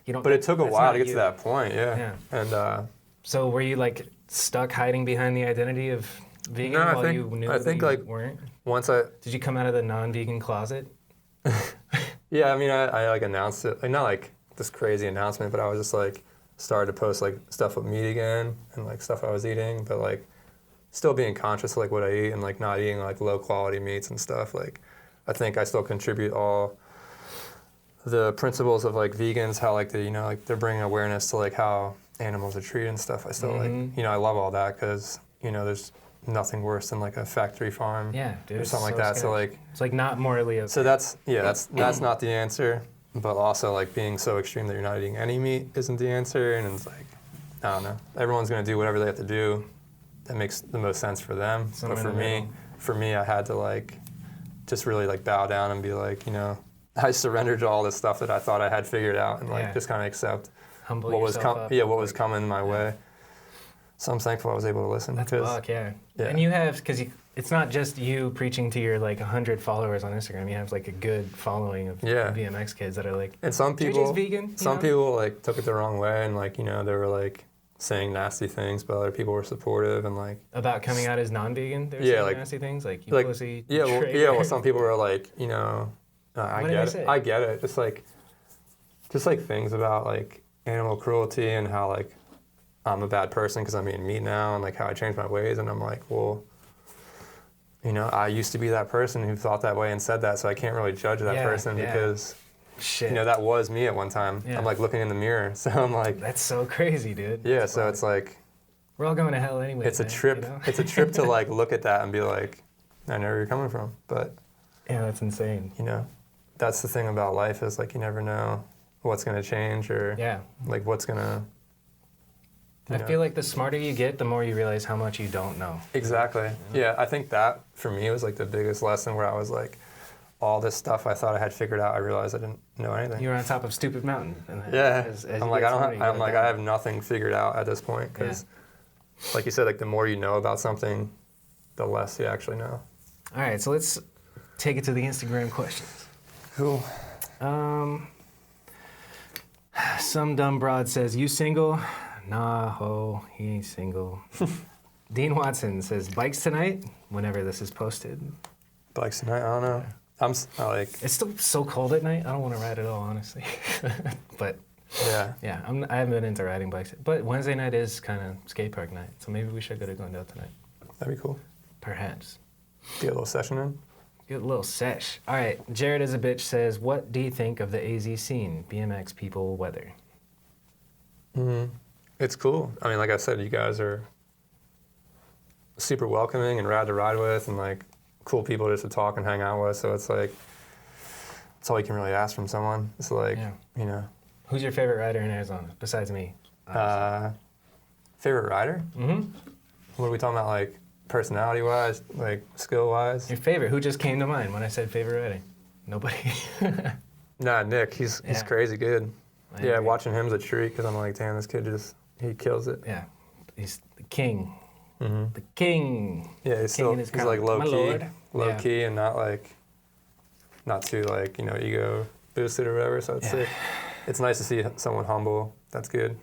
You don't.
But it took a while to get to that point. Yeah. And
so were you like stuck hiding behind the identity of vegan while you knew that you weren't? Did you come out of the non-vegan closet?
Yeah, I mean, I like announced it, like not like this crazy announcement, but I was just like started to post like stuff with meat again and like stuff I was eating, but like still being conscious of like what I eat and like not eating like low quality meats and stuff. Like I think I still contribute all the principles of like vegans, how like they, you know, like they're bringing awareness to like how animals are treated and stuff. I still like, you know, I love all that, because you know there's nothing worse than like a factory farm,
dude,
or something like that.
Scary.
So like
it's like not morally okay.
So that's not the answer, but also like being so extreme that you're not eating any meat isn't the answer. And it's like, I don't know. Everyone's gonna do whatever they have to do that makes the most sense for them. But for me, I had to like just really like bow down and be like, you know, I surrendered to all this stuff that I thought I had figured out and like just kind of accept what was coming my way. So I'm thankful I was able to listen.
That's fuck, yeah. And you have, because it's not just you preaching to your like 100 followers on Instagram. You have like a good following of BMX kids that are like,
and some people,
JJ's vegan.
Some people like took it the wrong way and like, you know, they were like saying nasty things, but other people were supportive and like
about coming out as non-vegan. They were saying like nasty things like you pussy.
Well, some people were like, you know, I get it. Just like things about like animal cruelty and how like I'm a bad person because I'm eating meat now and like how I changed my ways. And I'm like, well, you know, I used to be that person who thought that way and said that, so I can't really judge that person because, you know, that was me at one time. I'm like looking in the mirror, so I'm like,
that's so crazy, dude.
Yeah, so it's like,
we're all going to hell anyway.
It's a trip. You know? It's a trip to like look at that and be like, I know where you're coming from, but
yeah, that's insane.
You know, that's the thing about life is like you never know what's gonna change or like what's gonna.
I feel like the smarter you get, the more you realize how much you don't know.
Exactly. Yeah, I think that for me was like the biggest lesson where I was like, all this stuff I thought I had figured out, I realized I didn't know anything.
You were on top of stupid mountain. And
I'm like, I have nothing figured out at this point because, like you said, like the more you know about something, the less you actually know.
All right, so let's take it to the Instagram questions.
Cool.
Some dumb broad says, "You single?" Nah, ho, he ain't single. Dean Watson says, "Bikes tonight?" Whenever this is posted.
Bikes tonight? I don't know.
It's still so cold at night. I don't want to ride at all, honestly. But I haven't been into riding bikes. But Wednesday night is kind of skate park night, so maybe we should go to Glendale tonight.
That'd be cool.
Perhaps.
Get a little session in.
Get a little sesh. All right. Jared as a bitch says, "What do you think of the AZ scene? BMX people, weather."
It's cool. I mean, like I said, you guys are super welcoming and rad to ride with, and like cool people just to talk and hang out with. So it's like, it's all you can really ask from someone. It's like, you know.
Who's your favorite rider in Arizona besides me?
Favorite rider?
Mm-hmm.
What are we talking about? Like personality-wise, like skill-wise?
Your favorite? Who just came to mind when I said favorite rider? Nobody.
Nah, Nick. He's crazy good. Watching him's a treat because I'm like, damn, this kid he kills it.
Yeah, he's the king. Mm-hmm. The king.
Yeah, he's like low key, and not too like, you know, ego boosted or whatever. So it's nice to see someone humble. That's good.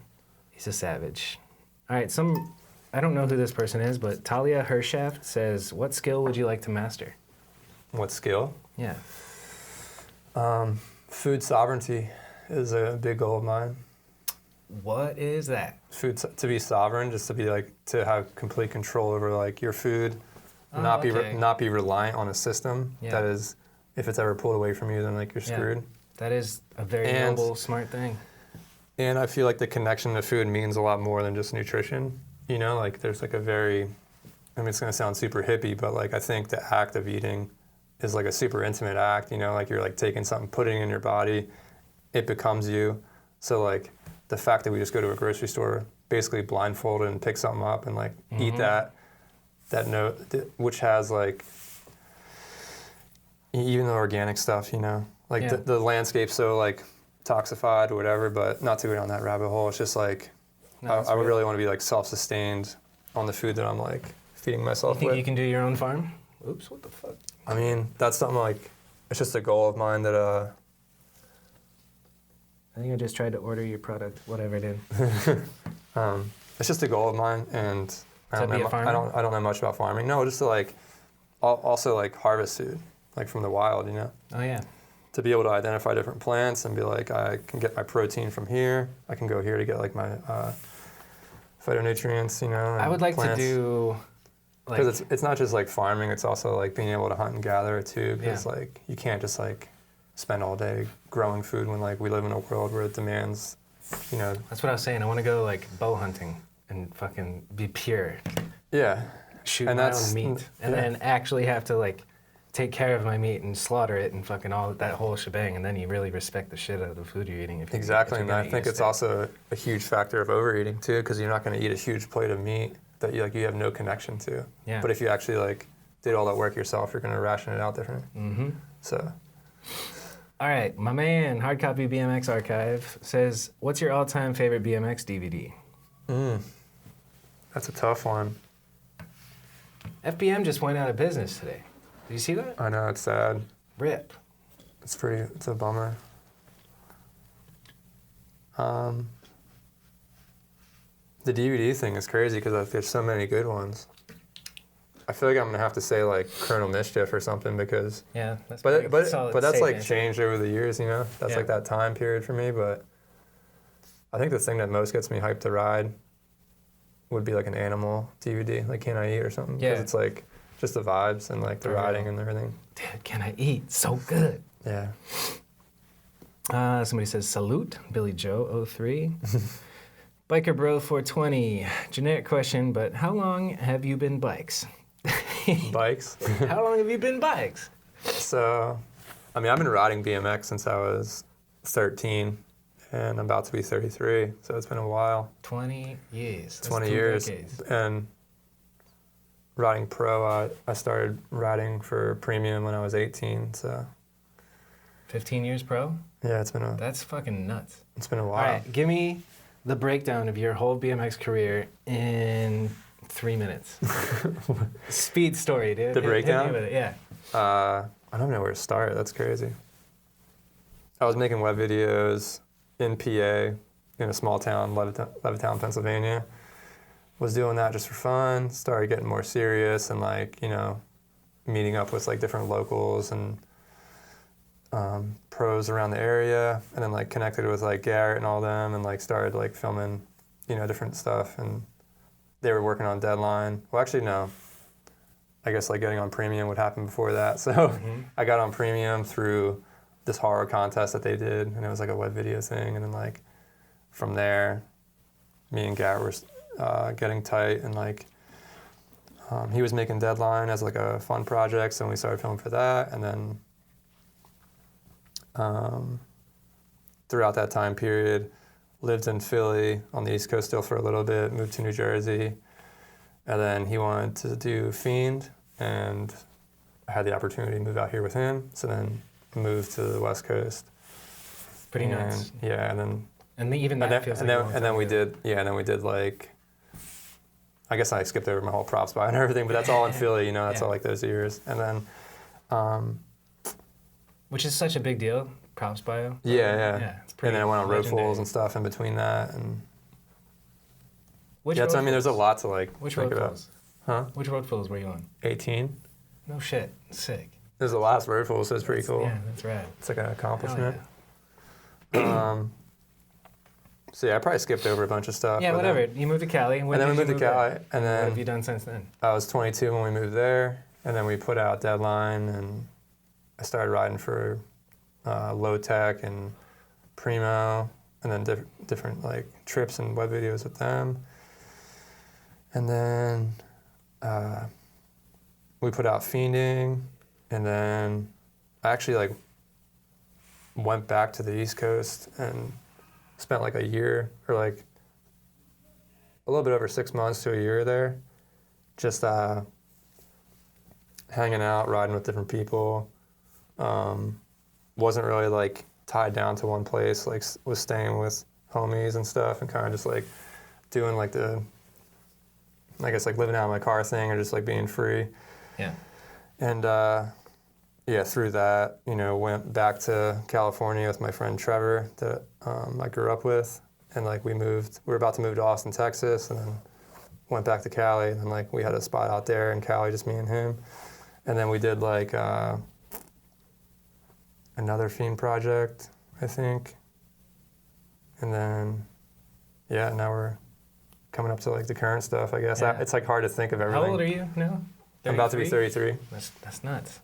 He's a savage. All right, I don't know who this person is, but Talia Hershaft says, "What skill would you like to master?"
What skill?
Yeah.
Food sovereignty is a big goal of mine.
What is that?
Food, to be sovereign, just to be like, to have complete control over like your food, not be reliant on a system that is, if it's ever pulled away from you, then like you're screwed.
That is a very noble, smart thing.
And I feel like the connection to food means a lot more than just nutrition. You know, like there's like it's gonna sound super hippie, but like I think the act of eating is like a super intimate act. You know, like you're like taking something, putting it in your body, it becomes you. So like, the fact that we just go to a grocery store, basically blindfolded and pick something up and like eat that note, which has like, even the organic stuff, you know, like the landscape's so like toxified or whatever, but not to go down that rabbit hole. It's just like, I would really want to be like self-sustained on the food that I'm like feeding myself with.
You think you can do your own farm? Oops, what the fuck?
I mean, that's something like, it's just a goal of mine that,
I think I just tried to order your product, whatever it is.
It's just a goal of mine, and I don't know much about farming. No, just to like, also like harvest food, like from the wild, you know.
Oh yeah.
To be able to identify different plants and be like, I can get my protein from here. I can go here to get like my phytonutrients, you know.
I would like to do.
Because it's not just like farming; it's also like being able to hunt and gather too. Because like you can't just like spend all day growing food when like we live in a world where it demands, you know.
That's what I was saying. I want to go like bow hunting and fucking be pure.
Yeah.
Shoot my own meat. And then actually have to like take care of my meat and slaughter it and fucking all that whole shebang, and then you really respect the shit out of the food you're eating.
Exactly, and I think it's also a huge factor of overeating too, because you're not going to eat a huge plate of meat that you have no connection to.
Yeah.
But if you actually like did all that work yourself, you're going to ration it out different.
Mm-hmm.
So.
All right, my man, Hard Copy BMX Archive says, "What's your all-time favorite BMX DVD?"
That's a tough one.
FBM just went out of business today. Did you see that?
I know, it's sad.
Rip.
It's a bummer. The DVD thing is crazy because there's so many good ones. I feel like I'm gonna have to say like Colonel Mischief or something because.
Yeah, that's
but that's like
answer.
changed over the years, you know. That's like that time period for me. But I think the thing that most gets me hyped to ride would be like an Animal DVD, like Can I Eat or something.
Yeah.
Because it's like just the vibes and like the riding and everything.
Dude, Can I Eat? So good.
Yeah.
Somebody says, "Salute, Billy Joe 03. Biker Bro 420. Generic question, but how long have you been bikes?
Bikes.
How long have you been bikes?
So, I mean, I've been riding BMX since I was 13, and I'm about to be 33, so it's been a while.
20 years. That's
20
2
years.
decades.
And riding pro, I started riding for premium when I was 18, so.
15 years pro?
Yeah,
That's fucking nuts.
It's been a while.
All right, give me the breakdown of your whole BMX career in 3 minutes. Speed story, dude.
The breakdown?
Hit me with it, yeah.
I don't know where to start. That's crazy. I was making web videos in PA, in a small town, Levittown, Pennsylvania. Was doing that just for fun. Started getting more serious and like, you know, meeting up with like different locals and pros around the area, and then like connected with like Garrett and all them, and like started like filming, you know, different stuff. And they were working on Deadline. Well, actually, no. I guess like getting on Premium would happen before that. So I got on Premium through this horror contest that they did, and it was like a web video thing. And then like from there, me and Garrett were getting tight, and like he was making Deadline as like a fun project, so we started filming for that. And then throughout that time period, lived in Philly on the East Coast still for a little bit, moved to New Jersey, and then he wanted to do Fiend, and I had the opportunity to move out here with him, so then moved to the West Coast.
Pretty nuts.
Yeah, and then we did like, I guess I skipped over my whole props buy and everything, but that's all in Philly, you know, that's all like those years. And then
which is such a big deal, props bio.
Yeah.
It's pretty
and then I went on road
legendary.
pulls and stuff in between that, and
Which
I
road
mean, there's a
pulls?
lot to like
Which
think
road
about.
pulls?
Huh?
Which road pulls were you on?
18.
No shit. Sick.
There's the last road pull, so it's pretty cool.
Yeah, that's rad.
It's like an
Hell
accomplishment.
yeah.
So yeah, I probably skipped over a bunch of stuff.
Yeah,
but
whatever.
then-
You moved to Cali. When
and then we
did
moved
you
to
move
Cali,
there?
and
What have
then
you done since then?
I was 22 when we moved there, and then we put out Deadline, and I started riding for Low Tech and Primo, and then different like trips and web videos with them. And then we put out Fiending, and then I actually like went back to the East Coast and spent like a year, or like a little bit over 6 months to a year there, just hanging out, riding with different people. Wasn't really like tied down to one place, like was staying with homies and stuff, and kind of just like doing like I guess like living out of my car thing, or just like being free.
Yeah.
And yeah, through that, you know, went back to California with my friend Trevor that I grew up with, and like we were about to move to Austin, Texas, and then went back to Cali, and then like we had a spot out there in Cali, just me and him. And then we did like another Fiend project, I think. And then, yeah, now we're coming up to like the current stuff, I guess.
Yeah.
It's like hard to think of everything.
How old are you now?
I'm about to be 33.
That's nuts.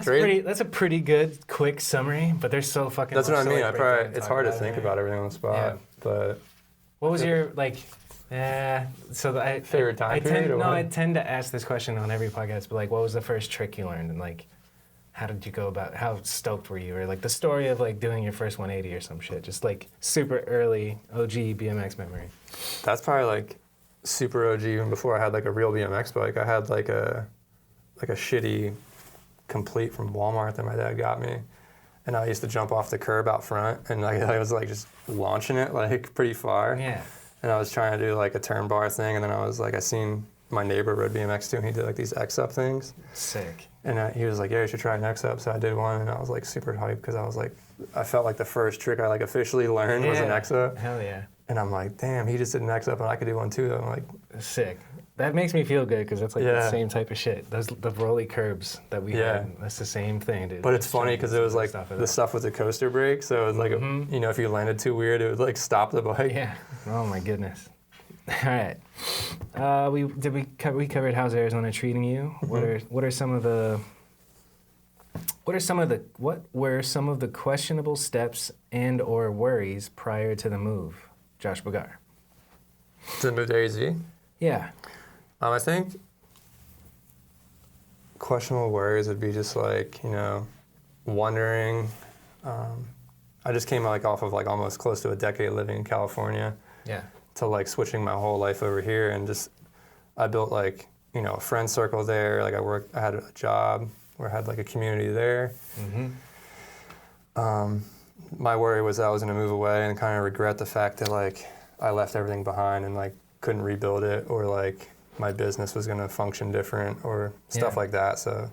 Great.
That's a pretty good, quick summary, but there's so fucking
That's
much
what I
to,
mean.
like, break down and
It's
talk
hard to
about,
think
right?
about everything on the spot,
Yeah.
but
What was your, like, Yeah. So
Favorite time period?
I tend to ask this question on every podcast, but like, what was the first trick you learned, and like, how did you go about? How stoked were you, or like the story of like doing your first 180 or some shit? Just like super early OG BMX memory.
That's probably like super OG even before I had like a real BMX bike. I had like a shitty Complete from Walmart that my dad got me, and I used to jump off the curb out front, and like I was like just launching it like pretty far.
Yeah.
And I was trying to do like a turn bar thing, and then I was like, I seen my neighbor rode BMX too, and he did like these X-up things.
Sick.
And he was like, yeah, you should try an X-up. So I did one, and I was like super hyped because I was like, I felt like the first trick I like officially learned was an X-up.
Hell yeah.
And I'm like, damn, he just did an X-up, and I could do one too. I'm like,
sick. That makes me feel good because that's like the same type of shit. Those the rolly curbs that we had. That's the same thing, dude.
But it's funny because it was like the stuff with the coaster brake. So it was like, you know, if you landed too weird, it would like stop the bike.
Yeah. Oh my goodness. All right. We covered how's Arizona treating you. Mm-hmm. What were some of the questionable steps and or worries prior to the move, Josh Bagar?
To the move to AZ?
Yeah.
I think questionable worries would be just like, you know, wondering. I just came like off of like almost close to a decade living in California.
Yeah. To
like switching my whole life over here, and just I built like, you know, a friend circle there. Like I had a job where I had like a community there. Mm-hmm. My worry was that I was going to move away and kind of regret the fact that like I left everything behind and like couldn't rebuild it, or like my business was going to function different or stuff like that. So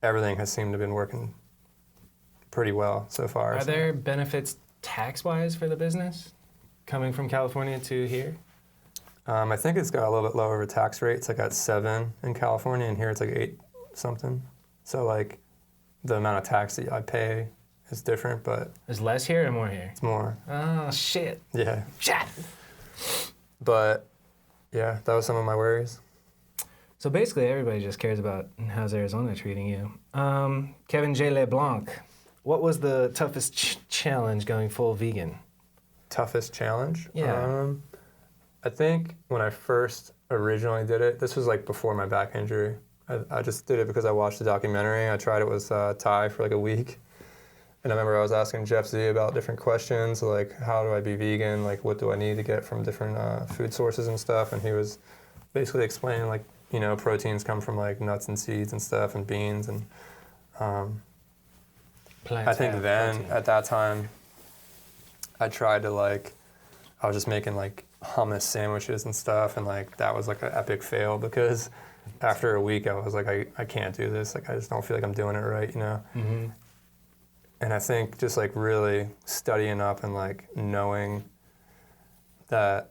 everything has seemed to have been working pretty well so far.
Are there benefits tax-wise for the business coming from California to here?
I think it's got a little bit lower of a tax rate. It's like at 7 in California, and here it's like 8 something. So like the amount of tax that I pay is different, but...
Is less here or more here?
It's more.
Oh, shit.
Yeah.
Shit.
But yeah, that was some of my worries.
So basically everybody just cares about how's Arizona treating you. Kevin J. LeBlanc, what was the toughest challenge going full vegan?
Toughest challenge?
Yeah.
I think when I first originally did it, this was like before my back injury. I just did it because I watched the documentary. I tried it with Ty for like a week. And I remember I was asking Jeff Z about different questions, like how do I be vegan? Like what do I need to get from different food sources and stuff? And he was basically explaining like, you know, proteins come from like nuts and seeds and stuff and beans. And I think then at that time, I tried to like, I was just making like hummus sandwiches and stuff, and like that was like an epic fail because after a week I was like, I can't do this. Like I just don't feel like I'm doing it right, you know? Mm-hmm. And I think just like really studying up and like knowing that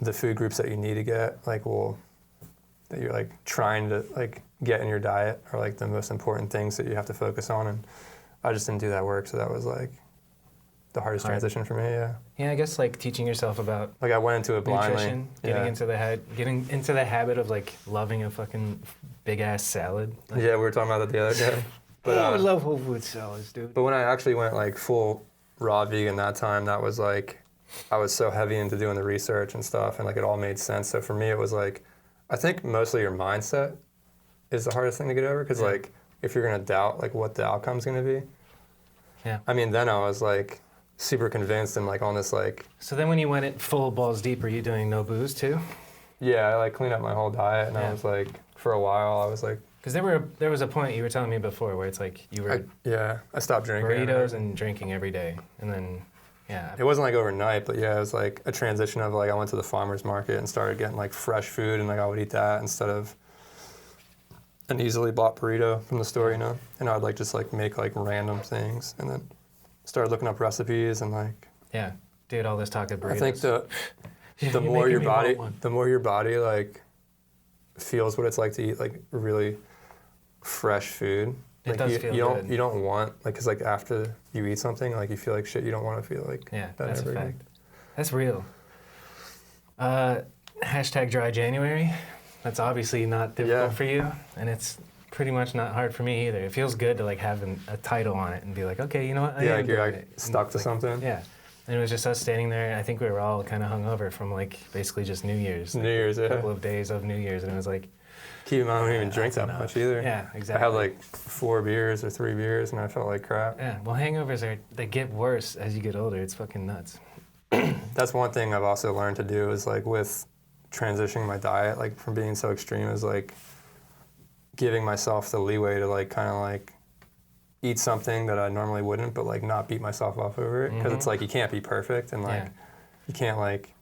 the food groups that you need to get, like that you're like trying to like get in your diet are like the most important things that you have to focus on. And I just didn't do that work, so that was like the hardest transition for me. Yeah.
Yeah, I guess like teaching yourself about
like I went into it blindly.
Nutrition, getting into the habit of like loving a fucking big ass salad. Like,
yeah, we were talking about that the other day. But
I love whole food salads, dude.
But when I actually went like full raw vegan that time, that was like I was so heavy into doing the research and stuff, and like it all made sense. So for me, it was like I think mostly your mindset is the hardest thing to get over, because like if you're gonna doubt like what the outcome's gonna be.
Yeah.
I mean, then I was like super convinced and like on this like.
So then when you went in full balls deep, were you doing no booze too?
Yeah, I like cleaned up my whole diet, and I was like, for a while, I was like.
Because there was a point you were telling me before where it's like you were.
I stopped drinking.
Burritos and drinking every day, and then. Yeah.
It wasn't like overnight, but yeah, it was like a transition of like I went to the farmer's market and started getting like fresh food, and like I would eat that instead of an easily bought burrito from the store, you know? And I would like just like make like random things, and then started looking up recipes and like.
Yeah, dude, all this talk of burritos.
I think the more your body like feels what it's like to eat like really fresh food.
It
like
does feel good.
You don't want like, because like after you eat something, like you feel like shit. You don't want to feel like
that's a fact. That's real. Hashtag dry January. That's obviously not difficult for you, and it's pretty much not hard for me either. It feels good to like have a title on it and be like, okay, you know what?
Like you're like stuck to something.
Yeah. And it was just us standing there. I think we were all kind of hungover from like basically just New Year's.
New Year's,
a couple of days of New Year's, and it was like.
Keep in mind, I don't even drink that much either.
Yeah, exactly.
I had like 4 beers or 3 beers, and I felt like crap.
Yeah, well, hangovers they get worse as you get older. It's fucking nuts.
That's one thing I've also learned to do is like with transitioning my diet, like from being so extreme, is like giving myself the leeway to like kind of like eat something that I normally wouldn't, but like not beat myself up over it, because it's like you can't be perfect, and like you can't like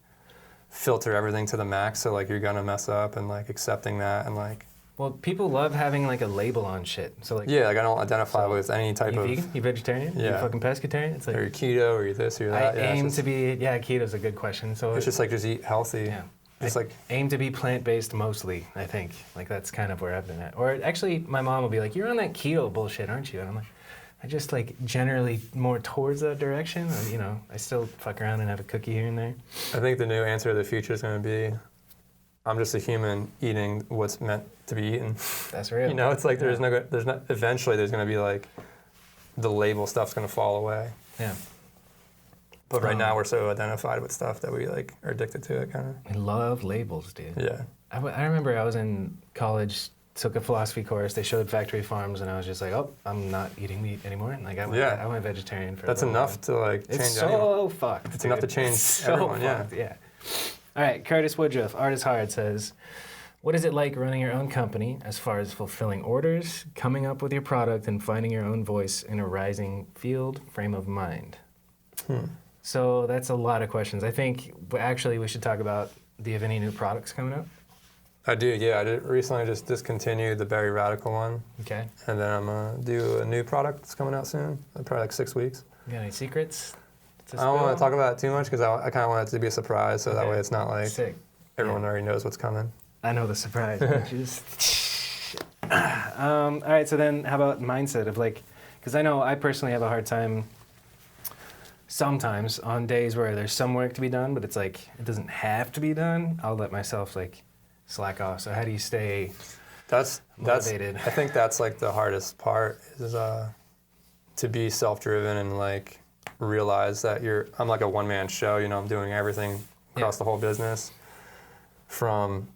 filter everything to the max, so like you're gonna mess up, and like accepting that, and like.
Well, people love having like a label on shit. So like.
Yeah, like I don't identify with any type of.
You vegan? You vegetarian?
Yeah.
You fucking pescatarian? It's like.
Or you keto, or you this, or you that.
I aim to be. Yeah, keto's a good question. So.
It's just like just eat healthy.
Yeah.
Just like
aim to be plant-based mostly. I think like that's kind of where I've been at. Or actually, my mom will be like, "You're on that keto bullshit, aren't you?" And I'm like. I just like generally more towards that direction. You know, I still fuck around and have a cookie here and there.
I think the new answer to the future is going to be, I'm just a human eating what's meant to be eaten.
That's real.
You know, it's like there's not. Eventually, there's going to be like, the label stuff's going to fall away.
Yeah.
But right now, we're so identified with stuff that we like are addicted to it, kind of.
I love labels, dude.
Yeah.
I remember I was in college. Took a philosophy course. They showed factory farms, and I was just like, "Oh, I'm not eating meat anymore." And like I went vegetarian for.
That's enough to like change.
It's so
anyone.
fucked.
It's
dude.
enough to change everyone.
Fucked, yeah. All right, Curtis Woodruff, Art is Hard says, "What is it like running your own company as far as fulfilling orders, coming up with your product, and finding your own voice in a rising field frame of mind?" So that's a lot of questions. I think actually we should talk about. Do you have any new products coming up?
I do, yeah. I recently just discontinued the Berry Radical one.
Okay.
And then I'm going to do a new product that's coming out soon, probably like 6 weeks.
You got any secrets?
I don't want to talk about it too much because I kind of want it to be a surprise, so that way it's not like everyone already knows what's coming.
I know the surprise. All right, so then how about mindset of like, because I know I personally have a hard time sometimes on days where there's some work to be done, but it's like it doesn't have to be done. I'll let myself like slack off. So how do you stay motivated?
I think that's like the hardest part is to be self-driven and like realize that I'm like a one-man show. You know, I'm doing everything across the whole business, from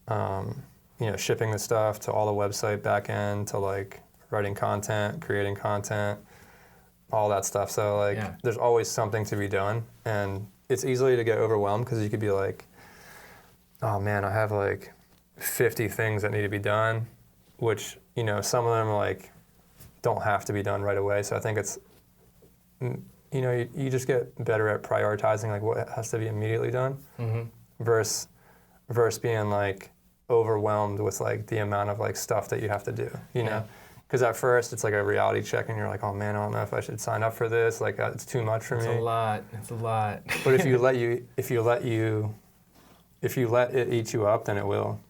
you know, shipping the stuff to all the website back end to like writing content, creating content, all that stuff. So like there's always something to be done, and it's easy to get overwhelmed because you could be like, oh man, I have like 50 things that need to be done, which, you know, some of them like don't have to be done right away. So I think it's, you know, you just get better at prioritizing like what has to be immediately done versus being like overwhelmed with like the amount of like stuff that you have to do, you know? Because at first it's like a reality check and you're like, oh man, I don't know if I should sign up for this. Like it's too much for me.
It's a lot.
But if you let it eat you up, then it will.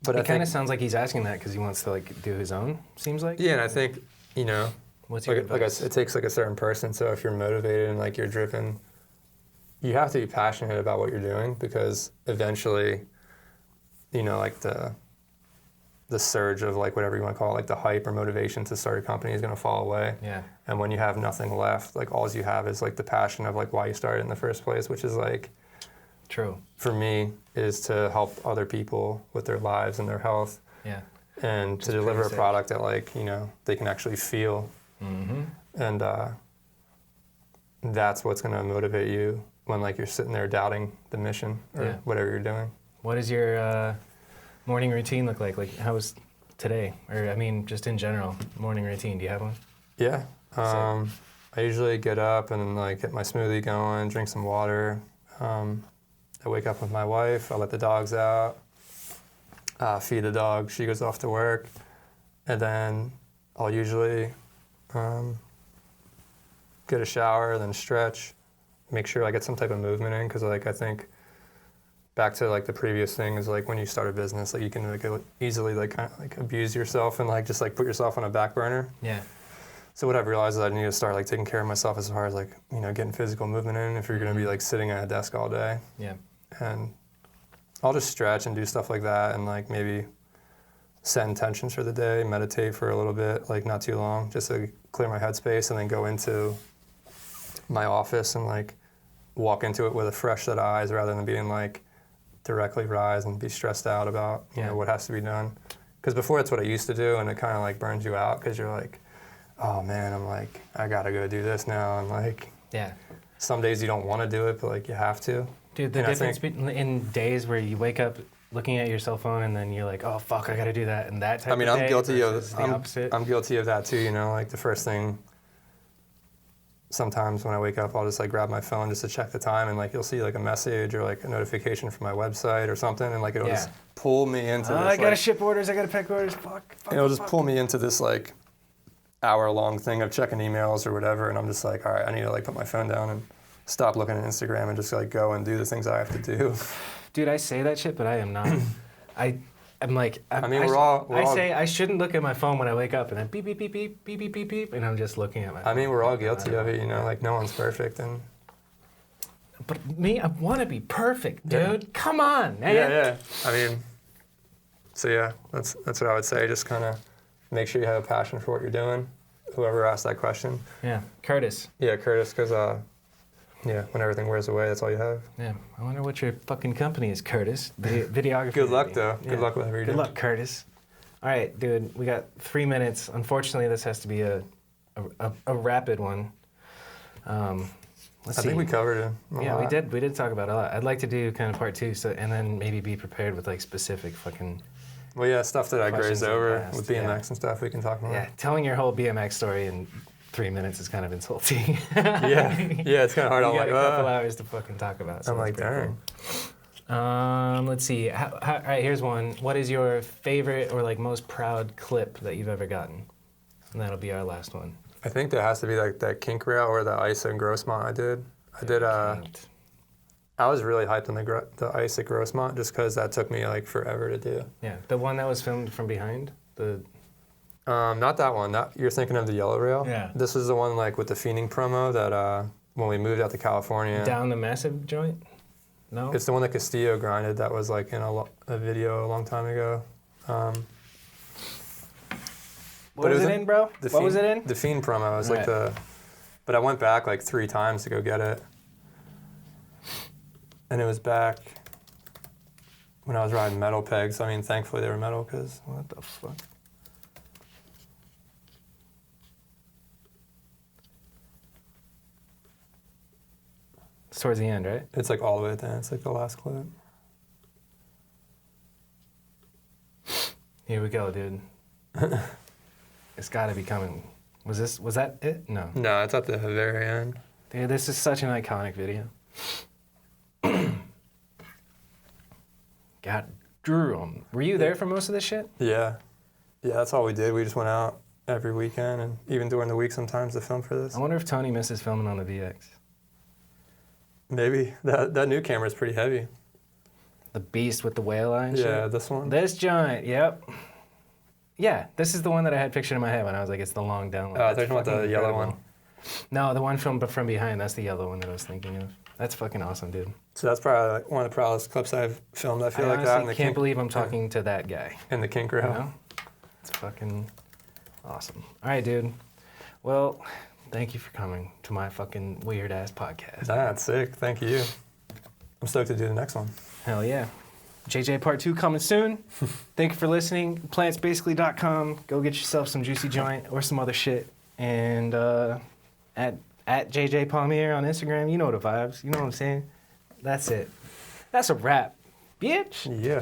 But
it kind of sounds like he's asking that because he wants to like do his own. Seems like.
Yeah, and I think, you know,
what's your advice?
It takes like a certain person. So if you're motivated and like you're driven, you have to be passionate about what you're doing, because eventually, you know, like the surge of like whatever you want to call it, like the hype or motivation to start a company is going to fall away.
Yeah.
And when you have nothing left, like all you have is like the passion of like why you started in the first place, which is like.
True.
For me, is to help other people with their lives and their health. Yeah. And to deliver a product that like, you know, they can actually feel. And that's what's going to motivate you when like you're sitting there doubting the mission or whatever you're doing.
What does your morning routine look like? Like how was today? Or I mean, just in general, morning routine. Do you have one?
Yeah. I usually get up and like get my smoothie going, drink some water. I wake up with my wife, I let the dogs out, feed the dog, she goes off to work, and then I'll usually get a shower, then stretch, make sure I get some type of movement in, because like I think back to like the previous thing is like when you start a business, like you can like easily like kind of like abuse yourself and like just like put yourself on a back burner. Yeah. So what I've realized is I need to start like taking care of myself as far as like, you know, getting physical movement in if you're going to be like sitting at a desk all day. Yeah. And I'll just stretch and do stuff like that, and like maybe set intentions for the day, meditate for a little bit, like not too long, just to clear my headspace, and then go into my office and like walk into it with a fresh set of eyes rather than being like directly rise and be stressed out about you know what has to be done. Because before that's what I used to do, and it kind of like burns you out because you're like, oh man, I'm like I gotta go do this now, and like some days you don't want to do it, but like you have to.
Dude, the difference in days where you wake up looking at your cell phone and then you're like, oh fuck, I gotta do that, and that type of day.
I'm guilty of
the opposite.
I'm guilty of that too. You know, like the first thing. Sometimes when I wake up, I'll just like grab my phone just to check the time, and like you'll see like a message or like a notification from my website or something, and like it'll just pull me into this.
I gotta ship orders. I gotta pack orders. Fuck.
It'll just pull me into this like hour-long thing of checking emails or whatever, and I'm just like, all right, I need to like put my phone down and stop looking at Instagram and just like go and do the things I have to do.
Dude, I say that shit, but I am not. I'm like, I shouldn't look at my phone when I wake up, and then beep, beep, beep, beep, beep, beep, beep, beep, and I'm just looking at my phone.
I mean, we're all guilty of it, you know, like no one's perfect.
But me, I want to be perfect, dude. Yeah. Come on, man.
Yeah. I mean, so yeah, that's what I would say. Just kind of make sure you have a passion for what you're doing. Whoever asked that question.
Yeah, Curtis.
Yeah, Curtis, because when everything wears away, that's all you have.
Yeah, I wonder what your fucking company is, Curtis. Videography.
Good luck, though. Yeah. Good luck with everything.
Good luck, Curtis. All right, dude, we got 3 minutes. Unfortunately, this has to be a rapid one. Let's see.
I think we covered it.
Yeah, we did. We did talk about it a lot. I'd like to do kind of part 2, and then maybe be prepared with like specific fucking.
Well, yeah, stuff that I grazed over with BMX and stuff we can talk about.
Yeah, telling your whole BMX story in 3 minutes is kind of insulting.
yeah, it's kind of hard.
You got a couple hours to fucking talk about. So
I'm like, darn.
Cool. Let's see. All right, here's one. What is your favorite or like most proud clip that you've ever gotten? And that'll be our last one.
I think there has to be like that kink rail or the ice and Grossmont I did. I was really hyped on the ice at Grossmont just because that took me like forever to do.
Yeah, the one that was filmed from behind?
Not that one. You're thinking of the yellow rail?
Yeah.
This is the one like with the fiending promo that when we moved out to California.
Down the massive joint? No?
It's the one that Castillo grinded that was like in a video a long time ago.
What was it in, bro? What was it in?
The Fiend promo. It was like but I went back like 3 times to go get it. And it was back when I was riding metal pegs. I mean, thankfully they were metal because what the fuck?
It's towards the end, right?
It's like all the way at the end. It's like the last clip.
Here we go, dude. It's got to be coming. Was that it? No.
No, it's at the very end.
Dude, this is such an iconic video. God, Drew, were you there for most of this shit?
Yeah. Yeah, that's all we did. We just went out every weekend and even during the week sometimes to film for this.
I wonder if Tony misses filming on the VX.
Maybe. That new camera's pretty heavy.
The beast with the whale eye and shit?
Yeah, this one.
This giant, yep. Yeah, this is the one that I had pictured in my head when I was like, it's the long down one.
Oh, I thought you meant the yellow one.
No, the one filmed from behind. That's the yellow one that I was thinking of. That's fucking awesome, dude.
So that's probably like one of the proudest clips I've filmed. I feel like that.
I can't believe I'm talking to that guy.
In the kink rail.
You know? It's fucking awesome. All right, dude. Well, thank you for coming to my fucking weird-ass podcast.
That's sick. Thank you. I'm stoked to do the next one.
Hell yeah. JJ Part 2 coming soon. Thank you for listening. PlantsBasically.com. Go get yourself some juicy joint or some other shit. And at JJ Palmere on Instagram. You know the vibes. You know what I'm saying? That's it. That's a wrap, bitch.
Yeah.